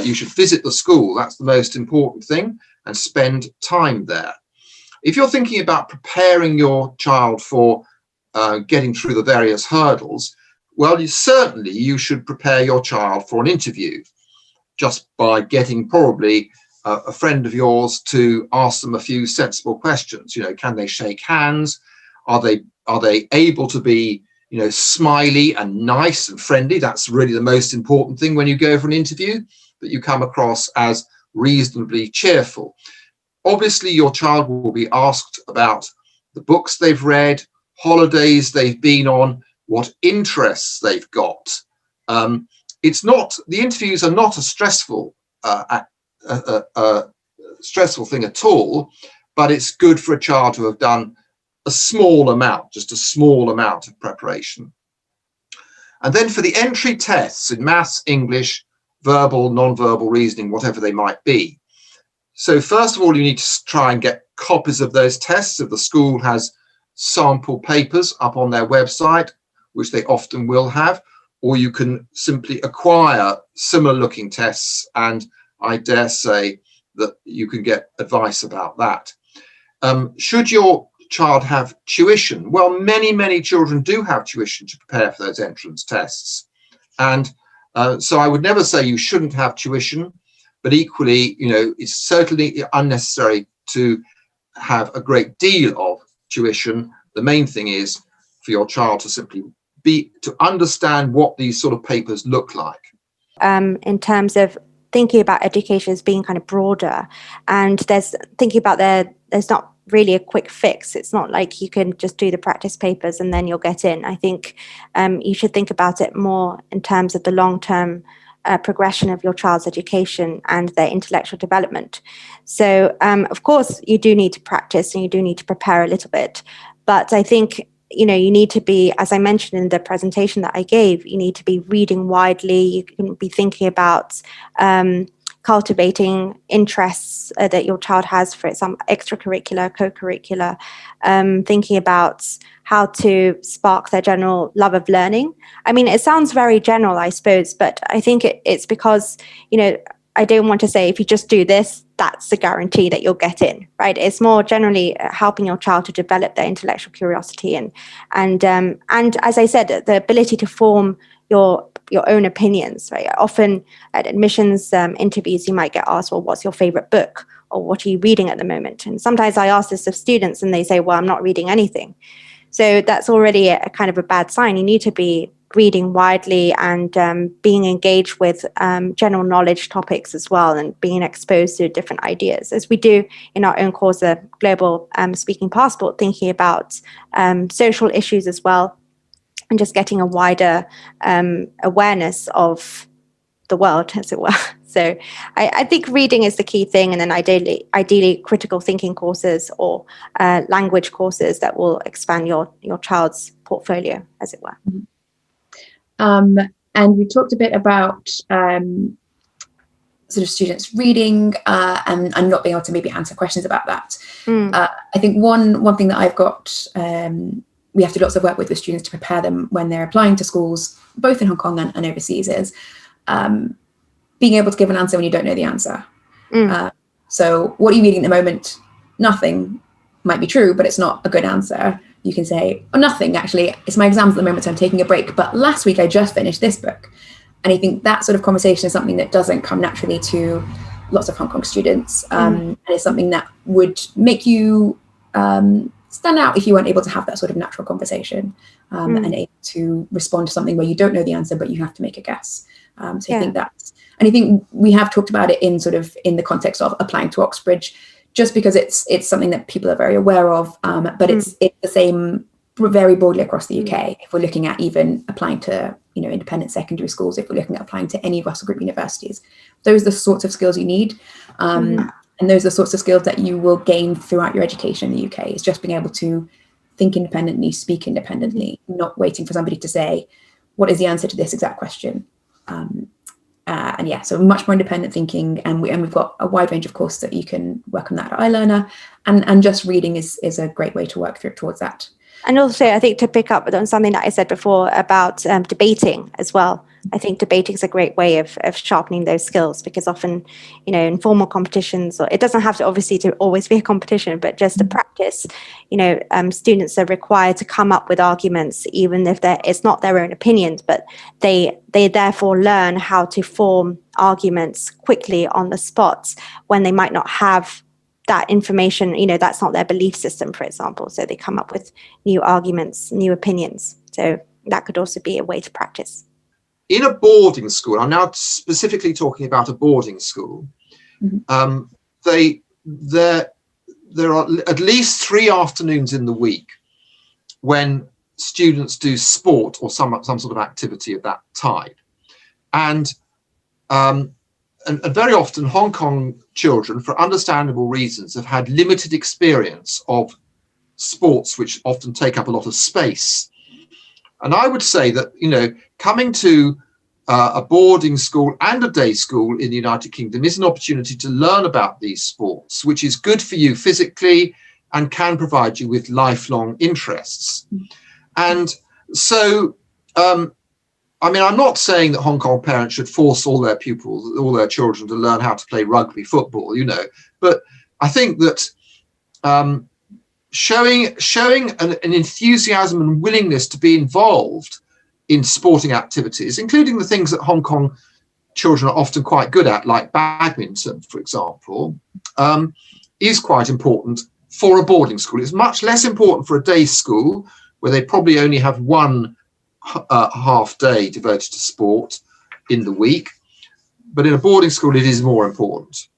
you should visit the school. That's the most important thing, and spend time there. If you're thinking about preparing your child for getting through the various hurdles, well, you should prepare your child for an interview just by getting probably a friend of yours to ask them a few sensible questions. Can they shake hands? Are they able to be smiley and nice and friendly? That's really the most important thing when you go for an interview, that you come across as reasonably cheerful. Obviously, your child will be asked about the books they've read, holidays they've been on, what interests they've got. The interviews are not a stressful thing at all, but it's good for a child to have done just a small amount of preparation. And then for the entry tests in maths, English, verbal, non-verbal reasoning, whatever they might be. So first of all, you need to try and get copies of those tests. If the school has sample papers up on their website, which they often will have, or you can simply acquire similar looking tests, and I dare say that you can get advice about that. Should your child have tuition? Well, many children do have tuition to prepare for those entrance tests. And so I would never say you shouldn't have tuition, but equally, it's certainly unnecessary to have a great deal of tuition. The main thing is for your child to simply to understand what these sort of papers look like. In terms of thinking about education as being kind of broader, and there's not really a quick fix. It's not like you can just do the practice papers and then you'll get in. I think you should think about it more in terms of the long-term progression of your child's education and their intellectual development. So, of course, you do need to practice and you do need to prepare a little bit. But I think, you need to be, as I mentioned in the presentation that I gave, you need to be reading widely. You can be thinking about cultivating interests that your child has, for some extracurricular, co-curricular, thinking about how to spark their general love of learning. I mean, it sounds very general, I suppose, but I think it's because, I don't want to say if you just do this, that's the guarantee that you'll get in, right? It's more generally helping your child to develop their intellectual curiosity and as I said, the ability to form your own opinions, right? Often at admissions interviews, you might get asked, well, what's your favorite book? Or what are you reading at the moment? And sometimes I ask this of students and they say, well, I'm not reading anything. So that's already a kind of a bad sign. You need to be reading widely and being engaged with general knowledge topics as well, and being exposed to different ideas, as we do in our own course, the Global Speaking Passport, thinking about social issues as well, and just getting a wider awareness of the world, as it were. So I think reading is the key thing, and then ideally critical thinking courses or language courses that will expand your child's portfolio, as it were. And we talked a bit about sort of students reading and not being able to maybe answer questions about that. I think one thing that I've got, we have to do lots of work with students to prepare them when they're applying to schools, both in Hong Kong and overseas, is being able to give an answer when you don't know the answer. So what are you reading at the moment? Nothing might be true, but it's not a good answer. You can say, oh, nothing, actually. It's my exams at the moment, so I'm taking a break. But last week I just finished this book. And I think that sort of conversation is something that doesn't come naturally to lots of Hong Kong students. And it's something that would make you stand out if you weren't able to have that sort of natural conversation and able to respond to something where you don't know the answer, but you have to make a guess. I think that's, and I think we have talked about it in the context of applying to Oxbridge, just because it's something that people are very aware of, but it's the same very broadly across the UK. If we're looking at even applying to independent secondary schools, if we're looking at applying to any Russell Group universities, those are the sorts of skills you need, and those are the sorts of skills that you will gain throughout your education in the UK. It's just being able to think independently, speak independently, not waiting for somebody to say, what is the answer to this exact question? So much more independent thinking, and we've got a wide range of courses that you can work on that at iLearner, and just reading is a great way to work towards that. And also, I think to pick up on something that I said before about debating as well. I think debating is a great way of sharpening those skills, because often, you know, in formal competitions, or it doesn't have to obviously to always be a competition, but just a practice, you know, students are required to come up with arguments, even if it's not their own opinions, but they therefore learn how to form arguments quickly on the spot when they might not have that information, you know, that's not their belief system, for example. So they come up with new arguments, new opinions. So that could also be a way to practice. In a boarding school, I'm now specifically talking about a boarding school, there are at least 3 afternoons in the week when students do sport or some sort of activity of that type. And very often Hong Kong children, for understandable reasons, have had limited experience of sports which often take up a lot of space. And I would say that, you know, coming to a boarding school and a day school in the United Kingdom is an opportunity to learn about these sports, which is good for you physically and can provide you with lifelong interests. And so, I mean, I'm not saying that Hong Kong parents should force all their pupils, all their children to learn how to play rugby, football, you know, but I think that showing an enthusiasm and willingness to be involved in sporting activities, including the things that Hong Kong children are often quite good at, like badminton, for example, is quite important for a boarding school. It's much less important for a day school, where they probably only have one half day devoted to sport in the week. But in a boarding school, it is more important.